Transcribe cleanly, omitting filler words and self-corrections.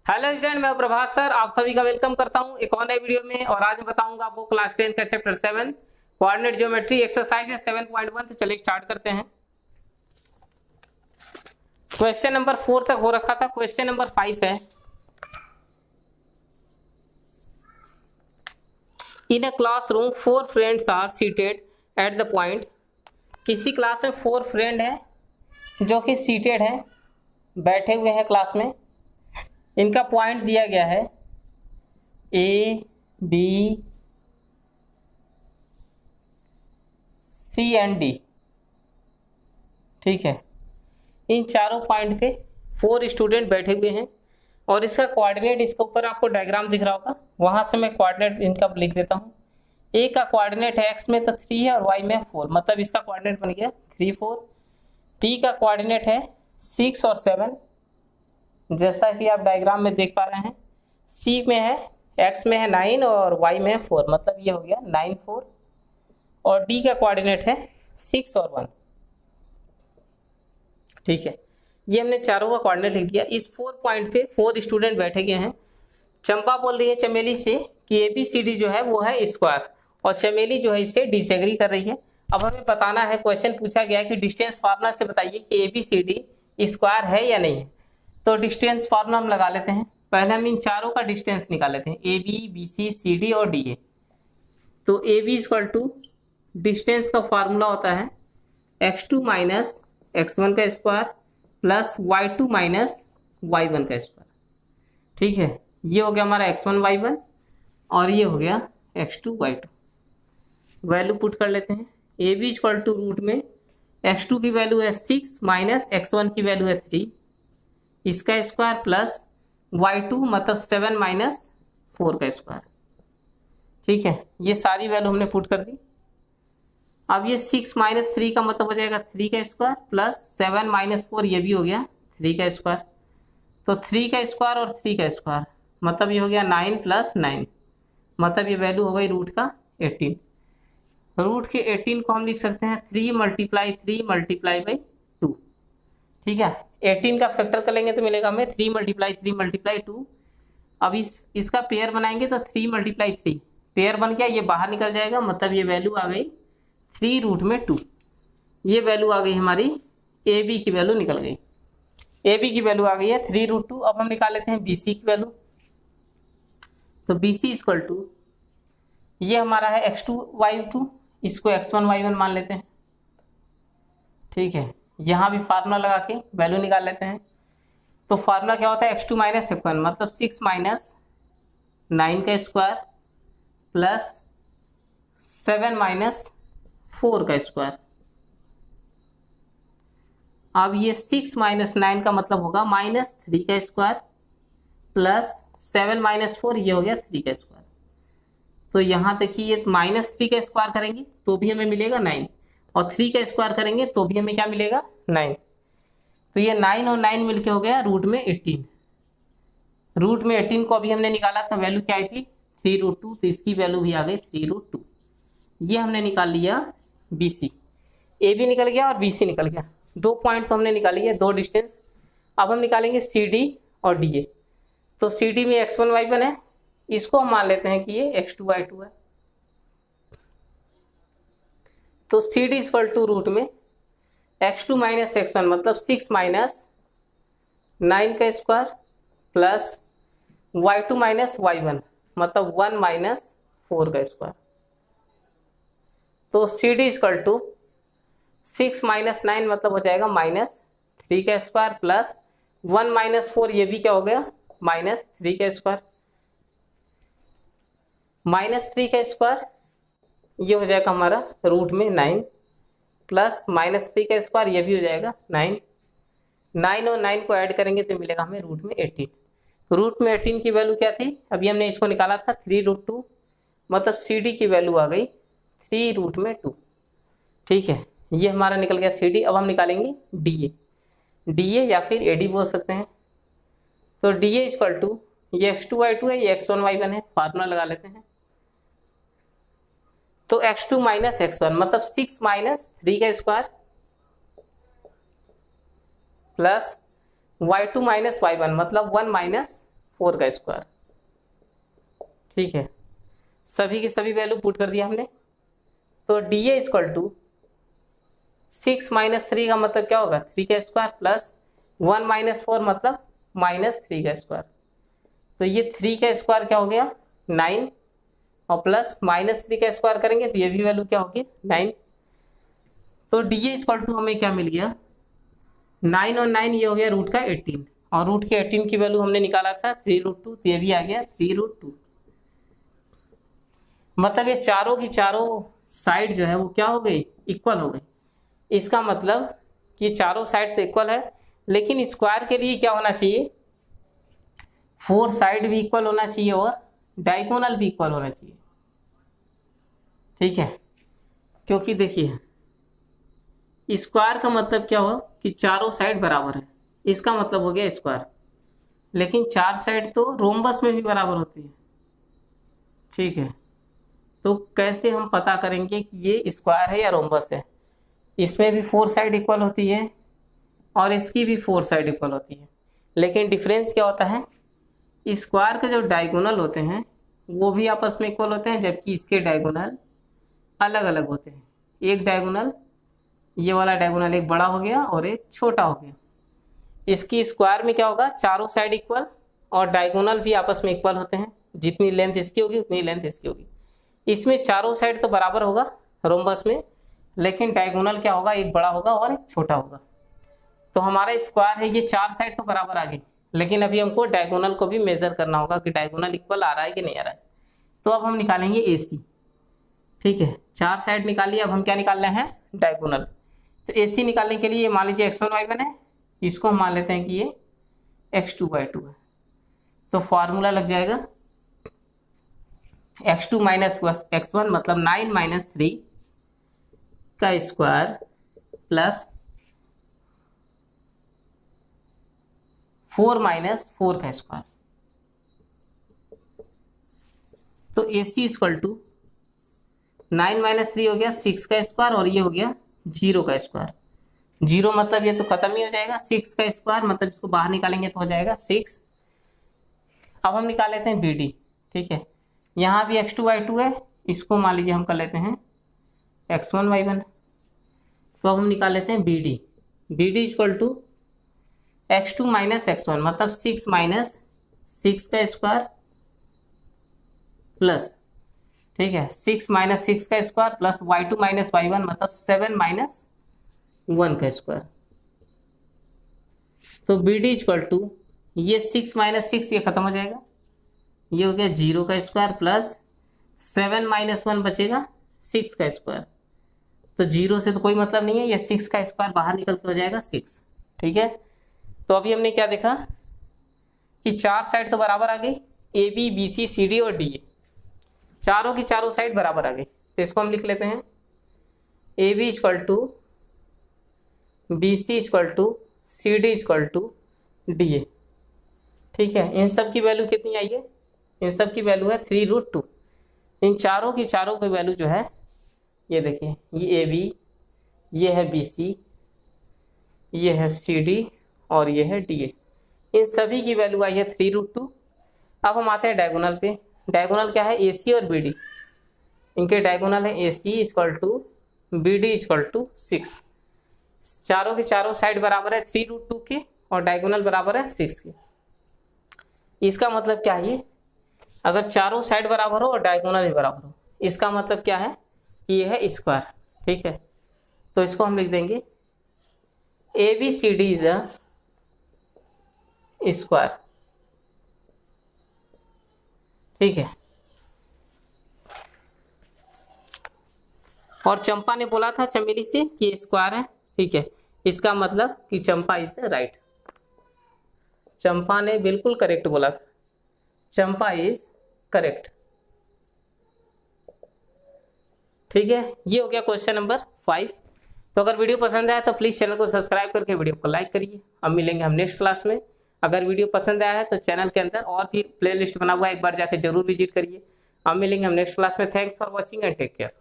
Hello student, मैं प्रभात sir आप सभी का वेलकम करता हूं एक और नए वीडियो में। और आज मैं बताऊंगा आपको क्लास 10 का चैप्टर 7 कोऑर्डिनेट ज्योमेट्री एक्सरसाइज है 7.1। तो चलिए स्टार्ट करते हैं। क्वेश्चन नंबर 4 तक हो रखा था, क्वेश्चन नंबर 5 है। In a classroom 4 friends are seated at the point. किसी क्लास में 4 फ्रेंड है जो कि सीटेड है, बैठे हुए हैं क्लास में। इनका पॉइंट दिया गया है A B C and D. ठीक है, इन चारों पॉइंट पे 4 स्टूडेंट बैठे हुए हैं और इसका कोऑर्डिनेट इसके ऊपर आपको डायग्राम दिख रहा होगा, वहां से मैं कोऑर्डिनेट इनका लिख देता हूँ। ए का कोऑर्डिनेट है एक्स में तो 3 है और वाई में 4, मतलब इसका कोऑर्डिनेट बन गया 3 4। बी का कोऑर्डिनेट है 6 और 7, जैसा कि आप डायग्राम में देख पा रहे हैं। सी में है, एक्स में है 9 और वाई में है 4, मतलब ये हो गया 9 4। और डी का कोऑर्डिनेट है 6 और 1। ठीक है, ये हमने चारों का कोऑर्डिनेट लिख दिया। इस 4 पॉइंट पे 4 स्टूडेंट बैठे गए हैं। चंपा बोल रही है चमेली से कि ABCD जो है वो है स्क्वायर, और चमेली जो है इससे डिसएग्री कर रही है। अब हमें बताना है, क्वेश्चन पूछा गया कि डिस्टेंस फार्मूला से बताइए कि ABCD स्क्वायर है या नहीं है। तो डिस्टेंस फार्मूला हम लगा लेते हैं। पहले हम इन चारों का डिस्टेंस निकाल लेते हैं, AB BC CD और DA। तो AB इक्वल टू डिस्टेंस का फार्मूला होता है x2 माइनस x1 का square plus y2 minus y1 का स्क्वायर। ठीक है, ये हो गया हमारा x1 y1 और ये हो गया x2 y2। वैल्यू पुट कर लेते हैं। AB इक्वल टू रूट में x2 की वैल्यू है 6 माइनस x1 की वैल्यू है 3, इसका स्क्वायर प्लस y2 मतलब 7 माइनस 4 का स्क्वायर। ठीक है, ये सारी वैल्यू हमने पुट कर दी। अब ये 6 माइनस 3 का मतलब हो जाएगा 3 का स्क्वायर प्लस 7 माइनस 4, ये भी हो गया 3 का स्क्वायर। तो 3 का स्क्वायर और 3 का स्क्वायर मतलब ये हो गया 9 प्लस 9, मतलब ये वैल्यू हो गई रूट का 18। रूट के 18 को हम लिख सकते हैं 3 मल्टीप्लाई 3 मल्टीप्लाई बाई 2। ठीक है, 18 का फैक्टर कर लेंगे तो मिलेगा हमें 3 मल्टीप्लाई 3 मल्टीप्लाई 2। अब इसका पेयर बनाएंगे तो 3 मल्टीप्लाई 3 पेयर बन गया, ये बाहर निकल जाएगा, मतलब ये वैल्यू आ गई 3 रूट में 2। ये वैल्यू आ गई हमारी, ए बी की वैल्यू निकल गई। ए बी की वैल्यू आ गई है 3 रूट 2। अब हम निकाल लेते हैं बी सी की वैल्यू। तो बी सी इक्वल टू ये हमारा है x2 y2, इसको x1 y1 मान लेते हैं। ठीक है, यहाँ भी फार्मूला लगा के वैल्यू निकाल लेते हैं। तो फार्मूला क्या होता है x2 माइनस x1 मतलब 6 माइनस 9 का स्क्वायर प्लस 7 माइनस 4 का स्क्वायर। अब ये 6 माइनस 9 का मतलब होगा माइनस 3 का स्क्वायर प्लस 7 माइनस 4, ये हो गया 3 का स्क्वायर। तो यहाँ तक कि ये माइनस 3 का स्क्वायर करेंगे तो भी हमें मिलेगा 9, और 3 का स्क्वायर करेंगे तो भी हमें क्या मिलेगा 9। तो ये 9 और 9 मिलके हो गया रूट में 18। रूट में 18 को अभी हमने निकाला था, वैल्यू क्या आई थी 3 रूट 2, तो इसकी वैल्यू भी आ गई 3 रूट 2। ये हमने निकाल लिया BC। ए बी निकल गया और BC निकल गया। 2 पॉइंट तो हमने निकाल लिया, 2 डिस्टेंस। अब हम निकालेंगे CD और DA। तो CD में x1 y1 है, इसको हम मान लेते हैं कि ये x2 y2 है। तो CD इक्वल टू रूट में x2 माइनस x1 मतलब 6 माइनस 9 का square plus y2 minus y1 मतलब 1 माइनस 4 का स्क्वायर। तो CD इक्वल टू 6 माइनस 9 मतलब हो जाएगा माइनस 3 का स्क्वायर प्लस 1 माइनस 4, ये भी क्या हो गया माइनस 3 का स्क्वायर। माइनस 3 का स्क्वायर ये हो जाएगा हमारा रूट में 9 प्लस माइनस 3 का स्क्वायर, ये भी हो जाएगा 9। 9 और 9 को ऐड करेंगे तो मिलेगा हमें रूट में 18। रूट में 18 की वैल्यू क्या थी, अभी हमने इसको निकाला था 3 रूट 2, मतलब CD की वैल्यू आ गई 3 रूट में 2। ठीक है, ये हमारा निकल गया CD। अब हम निकालेंगे DA या फिर AD बोल सकते हैं। तो DA इक्वल टू ये x2 y2 है, ये x1 y1 है, फार्मूला लगा लेते हैं। तो x2 माइनस x1 मतलब 6 माइनस 3 का square plus y2 minus y1 मतलब 1 माइनस 4 का स्क्वायर। ठीक है, सभी की सभी वैल्यू पुट कर दिया हमने। तो D A equal to 6 minus 3 का मतलब क्या होगा 3 का स्क्वायर प्लस 1 माइनस 4 मतलब माइनस 3 का स्क्वायर। तो ये 3 का स्क्वायर क्या हो गया 9 और प्लस माइनस 3 का स्क्वायर करेंगे तो ये भी वैल्यू क्या होगी 9। तो डी ए इक्वल टू हमें क्या मिल गया 9 और 9 ये हो गया रूट का 18 और रूट के 18 की वैल्यू हमने निकाला था 3√2 तो ये भी आ गया 3√2। मतलब ये चारों की चारों साइड जो है वो क्या हो गई इक्वल हो गई। इसका मतलब कि चारों साइड तो इक्वल है लेकिन स्क्वायर के लिए क्या होना चाहिए 4 साइड भी इक्वल होना चाहिए और डायगोनल भी इक्वल होना चाहिए। ठीक है, क्योंकि देखिए स्क्वायर का मतलब क्या हुआ कि चारों साइड बराबर है, इसका मतलब हो गया स्क्वायर। लेकिन 4 साइड तो रोम्बस में भी बराबर होती है। ठीक है, तो कैसे हम पता करेंगे कि ये स्क्वायर है या रोम्बस है। इसमें भी 4 साइड इक्वल होती है और इसकी भी 4 साइड इक्वल होती है, लेकिन डिफरेंस क्या होता है स्क्वायर के जो डायगोनल होते हैं वो भी आपस में इक्वल होते हैं जबकि इसके डायगोनल अलग अलग होते हैं। एक डायगोनल ये वाला डायगोनल एक बड़ा हो गया और एक छोटा हो गया। इसकी स्क्वायर में क्या होगा चारों साइड इक्वल और डायगोनल भी आपस में इक्वल होते हैं, जितनी लेंथ इसकी होगी उतनी लेंथ इसकी होगी। इसमें चारों साइड तो बराबर होगा रोम्बस में, लेकिन डायगोनल क्या होगा एक बड़ा होगा और एक छोटा होगा। तो हमारा स्क्वायर है ये 4 साइड तो बराबर आ गई, लेकिन अभी हमको डायगोनल को भी मेजर करना होगा कि डायगोनल इक्वल आ रहा है कि नहीं आ रहा है। तो अब हम निकालेंगे AC। ठीक है, 4 साइड निकालिए, अब हम क्या निकाल रहे हैं डायगोनल। तो AC निकालने के लिए मान लीजिए x1 y1 है, इसको हम मान लेते हैं कि ये x2 y2 है। तो फॉर्मूला लग जाएगा x2 माइनस x1 मतलब 9 माइनस 3 का स्क्वायर प्लस 4 माइनस 4 का स्क्वायर। तो AC इक्वल टू 9 माइनस 3 हो गया 6 का स्क्वायर और ये हो गया 0 का स्क्वायर। 0 मतलब ये तो खत्म ही हो जाएगा, 6 का स्क्वायर मतलब इसको बाहर निकालेंगे तो हो जाएगा 6। अब हम निकाल लेते हैं BD। ठीक है, यहाँ भी x2 y2 है, इसको मान लीजिए हम कर लेते हैं x1 y1। तो अब हम निकाल लेते हैं BD। BD equal to x2 minus x1 मतलब 6 माइनस 6 का स्क्वायर प्लस ठीक है 6 माइनस 6 का square plus y2 minus y1 मतलब 7 माइनस 1 का स्क्वायर। तो BD इक्वल टू ये 6 माइनस 6 ये खत्म हो जाएगा, ये हो गया 0 का स्क्वायर प्लस 7 माइनस 1 बचेगा 6 का स्क्वायर। तो 0 से तो कोई मतलब नहीं है, ये 6 का स्क्वायर बाहर निकल के हो जाएगा 6। ठीक है, तो अभी हमने क्या देखा कि 4 साइड तो बराबर आ गई AB BC CD और DA, चारों की चारों साइड बराबर आ गई। तो इसको हम लिख लेते हैं AB equal to BC equal to CD equal to DA। ठीक है, इन सब की वैल्यू कितनी आई है, इन सब की वैल्यू है 3√2। इन चारों की चारों की वैल्यू जो है ये देखिए, ये AB, ये है BC, ये है CD और ये है DA। इन सभी की वैल्यू आई है 3√2। अब हम आते हैं डायगोनल पे। डायगोनल क्या है AC और BD, इनके डायगोनल है AC equal to BD equal to 6। चारों की चारों साइड बराबर है 3√2 के और डायगोनल बराबर है 6 के। इसका मतलब क्या है, अगर चारों साइड बराबर हो और डायगोनल भी बराबर हो, इसका मतलब क्या है कि ये है स्क्वायर। ठीक है, तो इसको हम लिख देंगे ABCD इज अ स्क्वायर। ठीक है, और चंपा ने बोला था चमेली से कि स्क्वायर है। ठीक है, इसका मतलब कि चंपा इज राइट। चंपा ने बिल्कुल करेक्ट बोला था, चंपा इज करेक्ट। ठीक है, ये हो गया क्वेश्चन नंबर 5। तो अगर वीडियो पसंद आया तो प्लीज़ चैनल को सब्सक्राइब करके वीडियो को लाइक करिए। अब मिलेंगे हम नेक्स्ट क्लास में। अगर वीडियो पसंद आया है तो चैनल के अंदर और भी प्लेलिस्ट बना हुआ है, एक बार जाके जरूर विजिट करिए। अब मिलेंगे हम नेक्स्ट क्लास में। Thanks for watching and take care.